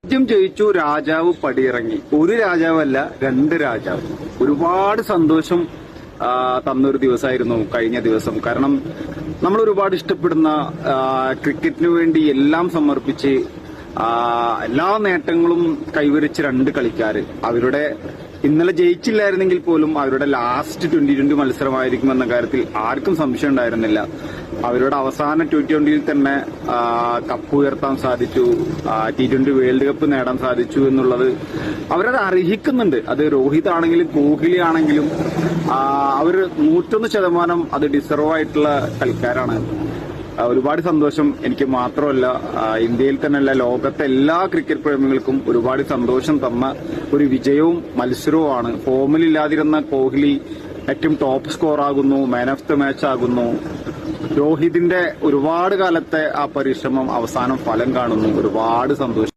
രാജ്യം ജയിച്ചു, രാജാവ് പടിയിറങ്ങി. ഒരു രാജാവല്ല, രണ്ട് രാജാവ്. ഒരുപാട് സന്തോഷം തന്നൊരു ദിവസമായിരുന്നു കഴിഞ്ഞ ദിവസം. കാരണം നമ്മൾ ഒരുപാട് ഇഷ്ടപ്പെടുന്ന ക്രിക്കറ്റിനു വേണ്ടി എല്ലാം സമർപ്പിച്ച് എല്ലാ നേട്ടങ്ങളും കൈവരിച്ച രണ്ട് കളിക്കാര് അവരുടെ ഇന്നലെ ജയിച്ചില്ലായിരുന്നെങ്കിൽ പോലും അവരുടെ ലാസ്റ്റ് T20 മത്സരമായിരിക്കുമെന്ന കാര്യത്തിൽ ആർക്കും സംശയം ഉണ്ടായിരുന്നില്ല. അവരുടെ അവസാന T20യിൽ തന്നെ കപ്പ് ഉയർത്താൻ സാധിച്ചു, T20 വേൾഡ് കപ്പ് നേടാൻ സാധിച്ചു എന്നുള്ളത് അവരത് അർഹിക്കുന്നുണ്ട്. അത് രോഹിത് ആണെങ്കിലും കോഹ്ലി ആണെങ്കിലും അവർ 101% അത് ഡിസർവ് ആയിട്ടുള്ള കളിക്കാരാണ്. ഒരുപാട് സന്തോഷം. എനിക്ക് മാത്രമല്ല, ഇന്ത്യയിൽ തന്നെയല്ല, ലോകത്തെ എല്ലാ ക്രിക്കറ്റ് പ്രേമികൾക്കും ഒരുപാട് സന്തോഷം തന്ന ഒരു വിജയവും മത്സരവുമാണ്. ഫോമിലില്ലാതിരുന്ന കോഹ്ലി ഏറ്റവും ടോപ്പ് സ്കോർ ആകുന്നു, മാൻ ഓഫ് ദ മാച്ച് ആകുന്നു. രോഹിതിന്റെ ഒരുപാട് കാലത്തെ ആ പരിശ്രമം അവസാനം ഫലം കാണുന്നു. ഒരുപാട് സന്തോഷം.